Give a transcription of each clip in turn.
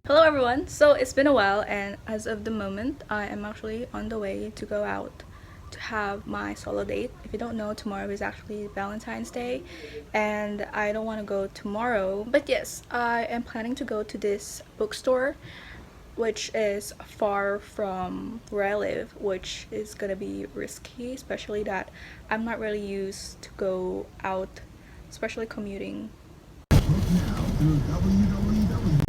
Hello everyone! So it's been a while, and as of the moment I am actually on the way to go out to have my solo date. If you don't know, tomorrow is actually Valentine's Day and I don't want to go tomorrow. But yes, I am planning to go to this bookstore which is far from where I live, which is gonna be risky, especially that I'm not really used to go out, especially commuting. Now through www.hotels.com.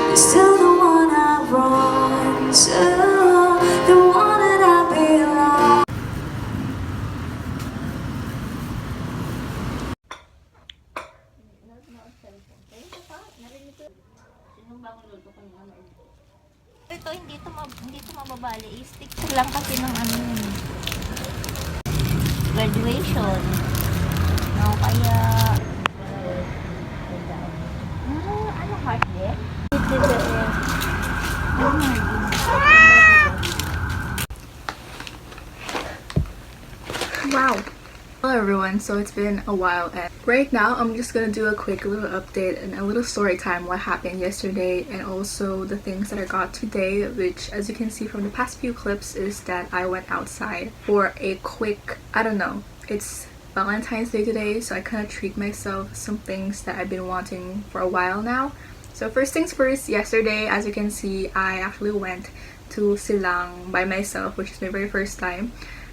You're still the one I run to, the one that I belong. Ito hindi to mababali. I-stick ko lang kasi ng ano graduation. No, kaya ano heart din? Wow! Hello everyone, so it's been a while and right now I'm just gonna do a quick little update and a little story time what happened yesterday and also the things that I got today, which as you can see from the past few clips is that I went outside for a quick, I don't know, it's Valentine's Day today, so I kind of treat myself some things that I've been wanting for a while now. So first things first, yesterday as you can see I actually went to Silang by myself, which is my very first time,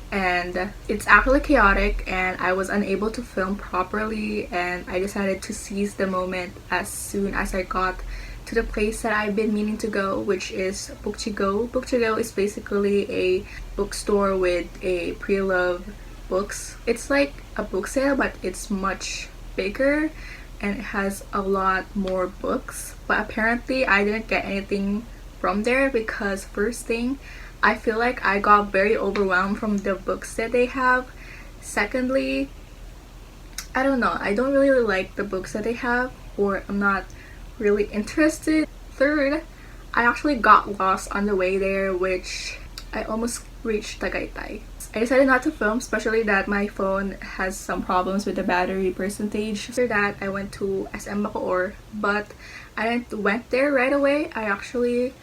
and it's actually chaotic and I was unable to film properly, and I decided to seize the moment as soon as I got to the place that I've been meaning to go, which is Bookchigo. Bookchigo is basically a bookstore with a pre-loved books. It's like a book sale but it's much bigger and it has a lot more books, but apparently I didn't get anything from there because first thing, I feel like I got very overwhelmed from the books that they have. Secondly, I don't know, I don't really like the books that they have, or I'm not really interested. Third, I actually got lost on the way there, which I almost reached Tagaytay. I decided not to film, especially that my phone has some problems with the battery percentage. After that, I went to SM Bacoor, but I didn't went there right away. I actually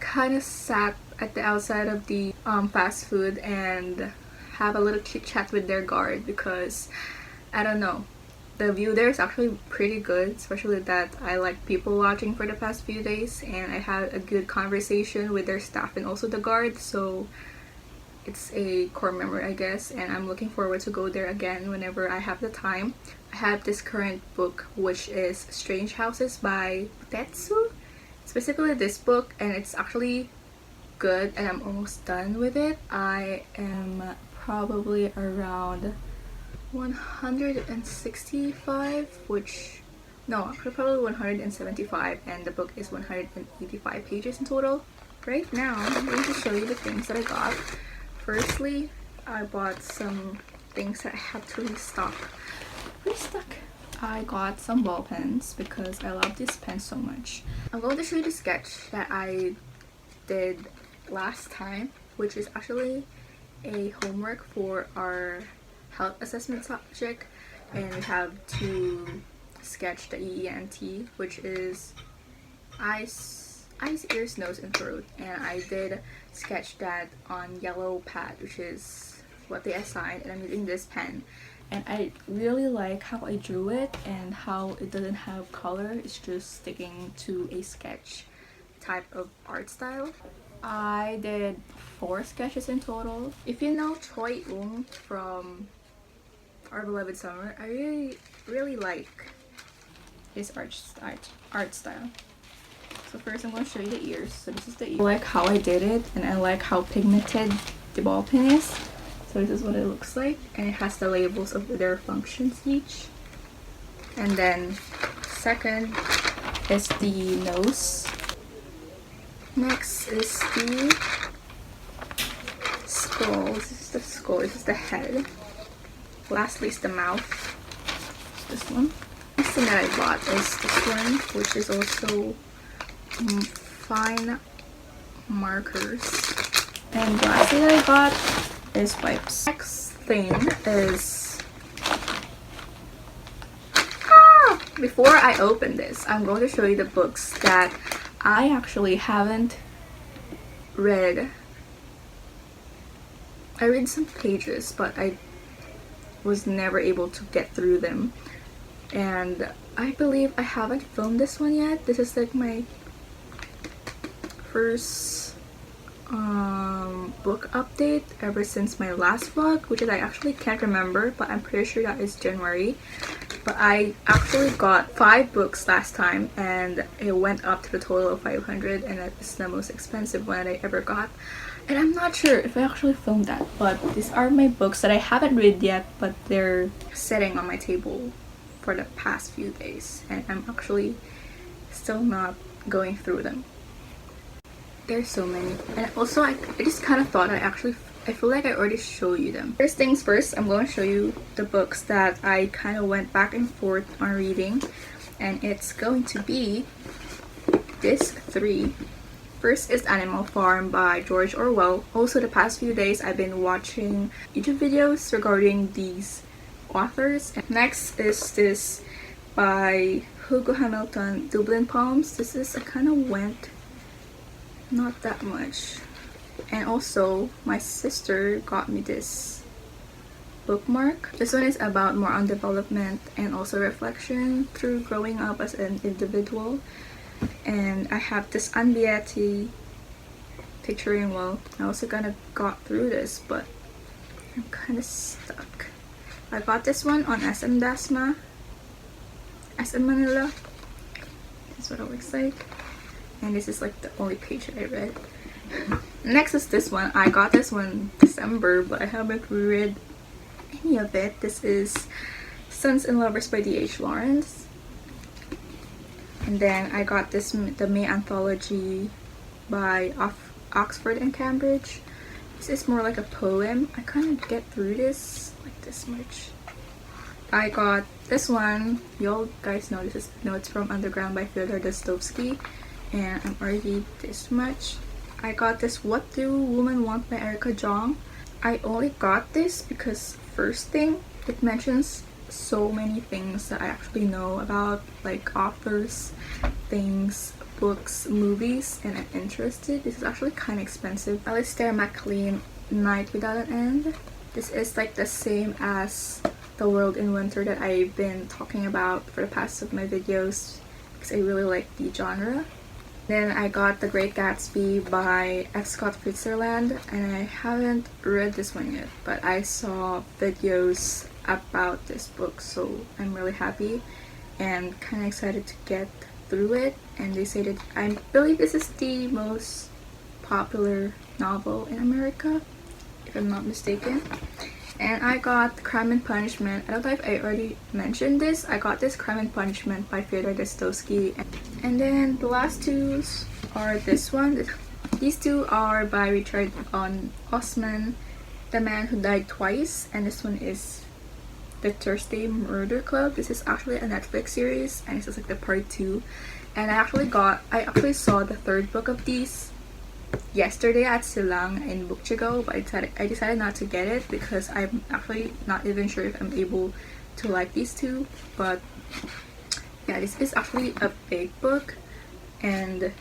kind of sat at the outside of the fast food and have a little chit chat with their guard because I don't know, the view there is actually pretty good, especially that I like people watching for the past few days and I had a good conversation with their staff and also the guard, so it's a core memory I guess, and I'm looking forward to go there again whenever I have the time. I have this current book which is Strange Houses by Tetsu. It's basically this book and it's actually good and I'm almost done with it. I am probably around 165, which no, actually probably 175, and the book is 185 pages in total. Right now I'm going to show you the things that I got. Firstly, I bought some things that I have to restock. I got some ball pens because I love this pen so much. I'm going to show you the sketch that I did last time, which is actually a homework for our health assessment subject, and we have to sketch the EENT, which is eyes, ears, nose, and throat, and I did sketch that on yellow pad, which is what they assigned, and I'm using this pen. And I really like how I drew it and how it doesn't have color, it's just sticking to a sketch type of art style. I did 4 sketches in total. If you know Choi Ung from Our Beloved Summer, I really like his art style. So first I'm going to show you the ears. So this is the ear. I like how I did it, and I like how pigmented the ball pin is. So this is what it looks like, and it has the labels of their functions each. And then second is the nose. Next is the skull. This is the skull. This is the head. Lastly is the mouth. This one. Next thing that I bought is this one, which is also fine markers. And lastly that I got is wipes. Next thing is before I open this, I'm going to show you the books that I actually haven't read. I read some pages, but I was never able to get through them. And I believe I haven't filmed this one yet. This is like my first book update ever since my last vlog, which is I actually can't remember, but I'm pretty sure that is January. But I actually got 5 books last time, and it went up to the total of 500, and that is the most expensive one I ever got. And I'm not sure if I actually filmed that, but these are my books that I haven't read yet, but they're sitting on my table for the past few days, and I'm actually still not going through them. There's so many, and also I just kind of thought I feel like I already showed you them. First things first, I'm going to show you the books that I kind of went back and forth on reading, and it's going to be disc 3. First is Animal Farm by George Orwell. Also, the past few days I've been watching YouTube videos regarding these authors. And next is this by Hugo Hamilton, Dublin Poems. This is, I kind of went not that much. And also my sister got me this bookmark. This one is about more on development and also reflection through growing up as an individual. And I have this Anbieti picturing, well, I also kind of got through this, but I'm kind of stuck. I got this one on SM Manila. That's what it looks like. And this is like the only page that I read. Next is this one. I got this one in December, but I haven't read any of it. This is Sons and Lovers by D.H. Lawrence. And then I got this, the May Anthology by Oxford and Cambridge. This is more like a poem. I kind of get through this like this much. I got this one. You guys know this is Notes from Underground by Fyodor Dostoevsky. And I'm already this much. I got this What Do Women Want by Erica Jong. I only got this because first thing, it mentions so many things that I actually know about, like authors, things, books, movies, and I'm interested. This is actually kind of expensive. Alistair MacLean, Night Without an End. This is like the same as The World in Winter that I've been talking about for the past of my videos because I really like the genre. Then I got The Great Gatsby by F. Scott Fitzgerald, and I haven't read this one yet, but I saw videos about this book, so I'm really happy and kind of excited to get through it. And they say that I believe this is the most popular novel in America, if I'm not mistaken. And I got Crime and Punishment. I don't know if I already mentioned this. I got this Crime and Punishment by Fyodor Dostoevsky. And then the last two are this one. These two are by Richard Osman, The Man Who Died Twice. And this one is The Thursday Murder Club. This is actually a Netflix series, and this is like the part 2. And I actually saw the 3rd book of these yesterday at Silang in Bukchigo, but I decided not to get it because I'm actually not even sure if I'm able to like these two. But yeah, this is actually a big book, and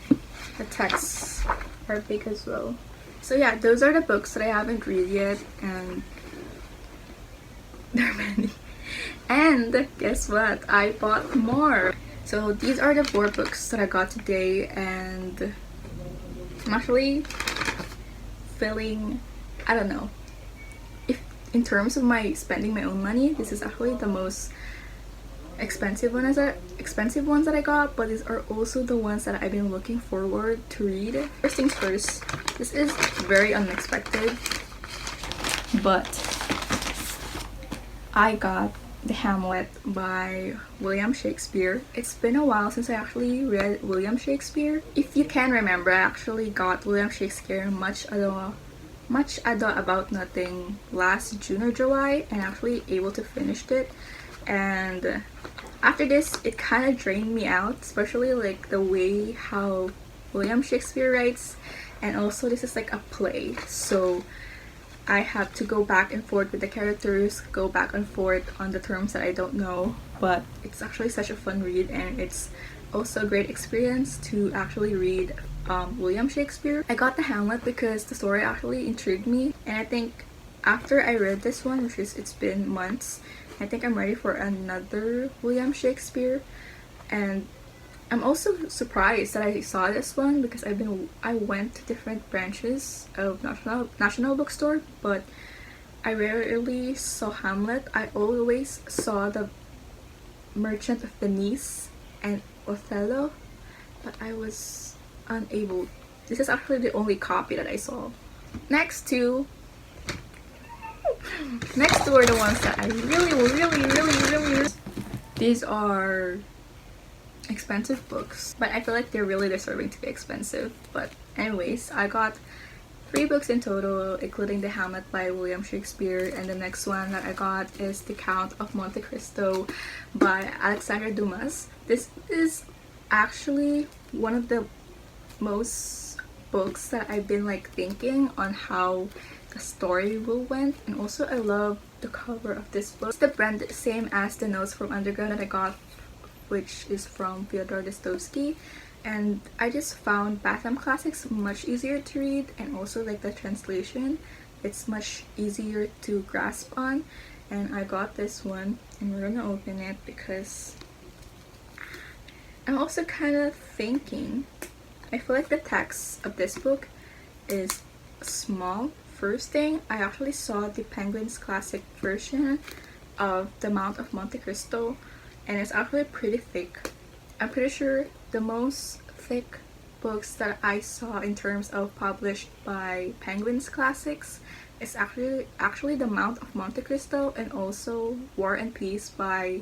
the texts are big as well. So yeah, those are the books that I haven't read yet, and there are many. And guess what? I bought more. So these are the 4 books that I got today, and I'm actually feeling, I don't know, if in terms of my spending my own money, this is actually the most expensive ones that I got, but these are also the ones that I've been looking forward to read. First things first, this is very unexpected, but I got The Hamlet by William Shakespeare. It's been a while since I actually read William Shakespeare. If you can remember, I actually got William Shakespeare Much Ado About Nothing last June or July, and actually able to finish it. And after this, it kind of drained me out, especially like the way how William Shakespeare writes, and also this is like a play, so I have to go back and forth with the characters, go back and forth on the terms that I don't know, but it's actually such a fun read, and it's also a great experience to actually read William Shakespeare. I got The Hamlet because the story actually intrigued me, and I think after I read this one, which is it's been months, I think I'm ready for another William Shakespeare. And I'm also surprised that I saw this one because I went to different branches of National Bookstore, but I rarely saw Hamlet. I always saw The Merchant of Venice and Othello, but I was unable. This is actually the only copy that I saw. Next two are the ones that I really. These are expensive books, but I feel like they're really deserving to be expensive. But anyways, I got 3 books in total, including The Hamlet by William Shakespeare, and the next one that I got is The Count of Monte Cristo by Alexandre Dumas. This is actually one of the most books that I've been like thinking on how the story will went, and also I love the cover of this book. It's the brand same as the Notes from Underground that I got, which is from Fyodor Dostoevsky, and I just found Batham Classics much easier to read, and also like the translation, it's much easier to grasp on, and I got this one, and we're gonna open it because I'm also kind of thinking, I feel like the text of this book is small. First thing, I actually saw the Penguin's Classic version of The Mount of Monte Cristo, and it's actually pretty thick. I'm pretty sure the most thick books that I saw in terms of published by Penguin's Classics is actually The Mount of Monte Cristo, and also War and Peace by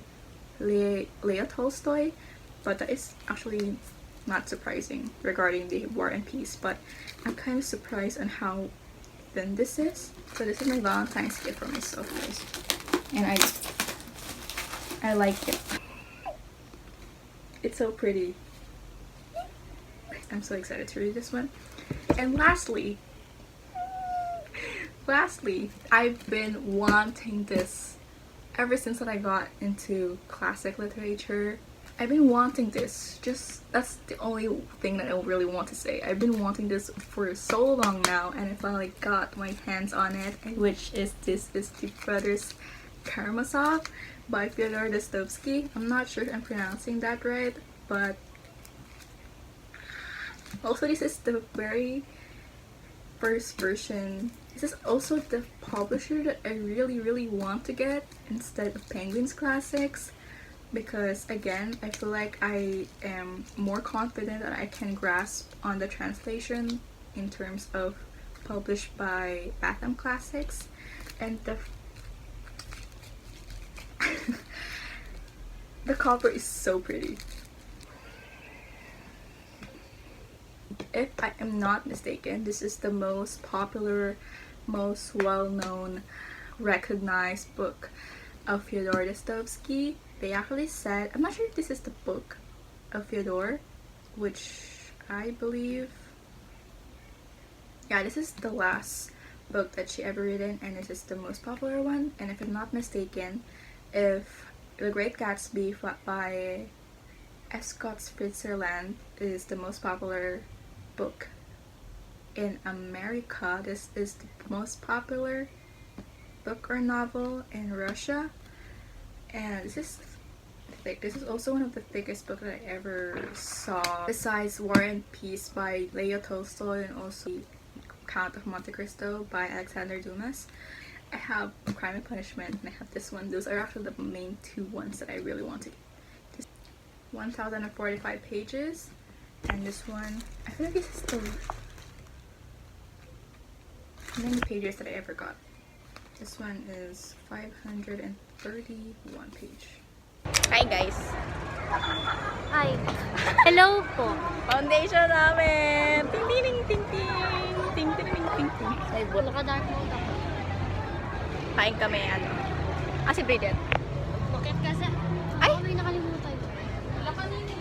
Leo Tolstoy, but that is actually not surprising regarding the War and Peace, but I'm kind of surprised on how thin this is. So this is my Valentine's gift for myself, guys, and I like it. It's so pretty. I'm so excited to read this one. And lastly, I've been wanting this ever since that I got into classic literature. I've been wanting this. That's the only thing that I really want to say. I've been wanting this for so long now, and I finally got my hands on it, which is the Brothers Karamazov by Fyodor Dostoevsky. I'm not sure if I'm pronouncing that right, but also this is the very first version. This is also the publisher that I really want to get instead of Penguin's Classics, because again, I feel like I am more confident that I can grasp on the translation in terms of published by Batham Classics, and the cover is so pretty. If I am not mistaken, this is the most popular, most well-known, recognized book of Fyodor Dostoevsky. They actually said, I'm not sure if this is the book of Fyodor, which I believe, yeah, this is the last book that she ever written, and this is the most popular one. And if I'm not mistaken, if The Great Gatsby by F. Scott Fitzgerald is the most popular book in America, this is the most popular book or novel in Russia, and this is thick. This is also one of the thickest books that I ever saw. Besides War and Peace by Leo Tolstoy and also Count of Monte Cristo by Alexander Dumas. I have Crime and Punishment and I have this one. Those are actually the main two ones that I really wanted. 1045 pages, and this one, I feel like this is the many pages that I ever got. This one is 531 page. Hi guys! Hi. Hello po. Foundation namin! Ting ting ting ting ting! Ting ting ting ting ting! Naka-dark mode ako. Kain kami, ano? Si Bridget. Bakit kasi? Ay! May nakalimutan. Wala kanina.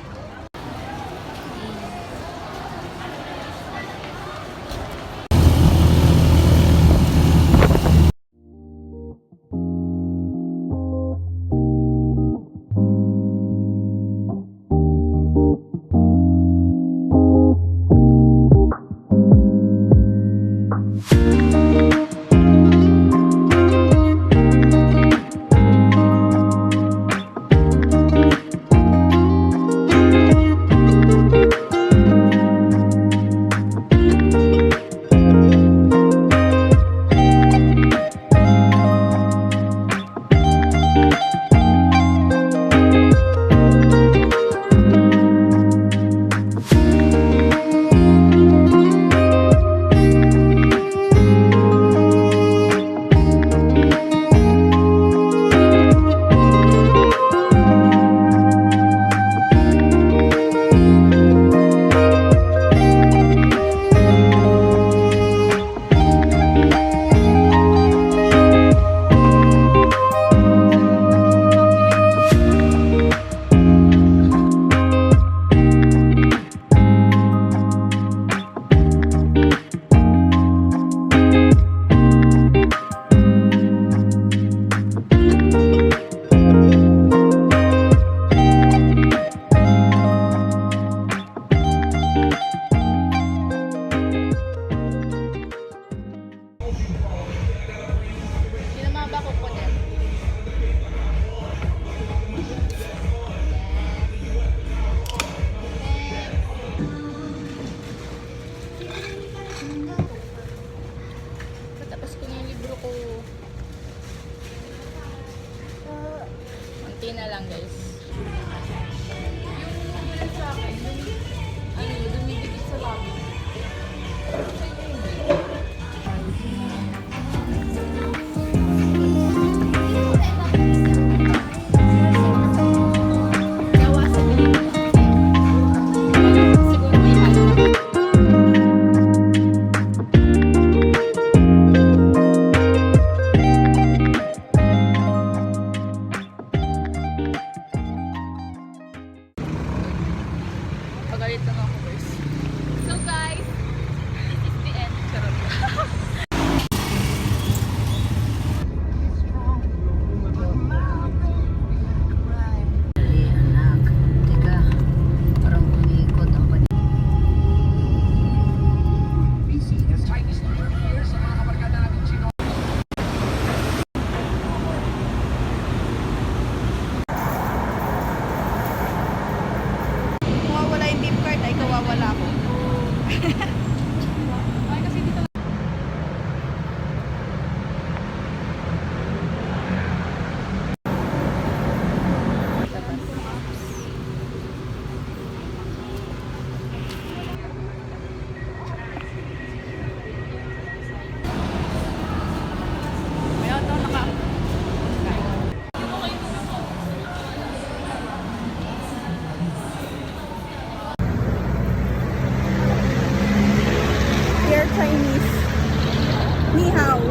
Tapos ko na yung libro ko. Konti na lang guys. Yung sa akin, yung dumidikit sa labi. Pagalit lang ako guys. So guys, this is the end. Charot. Anak, teka, parang umiikot ang paningin. Kung mawala yung deep card ay kawawala ako. Ay, kasi dito Mayroon to, naka Dear Chinese. Ni hao.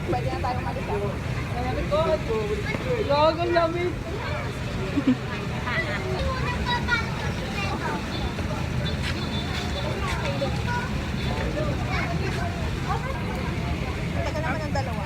Pwede na tayo malis ako. Gagang lamig. Tagal naman ang dalawa.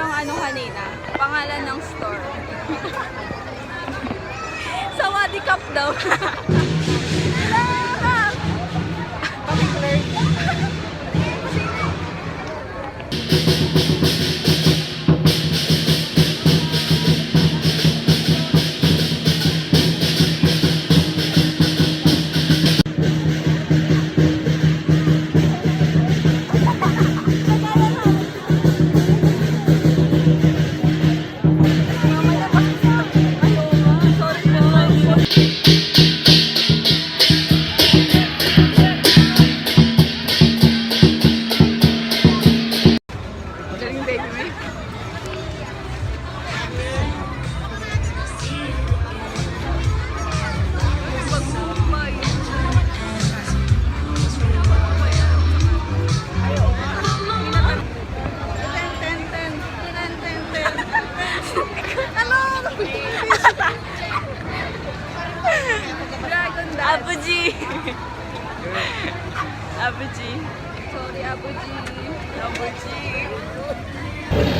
yung ano kanina, pangalan ng store. Sawadee Cup daw. Galing baby. Pag-Mumbai. Abuji! Abuji! Sorry, Abuji! Abuji!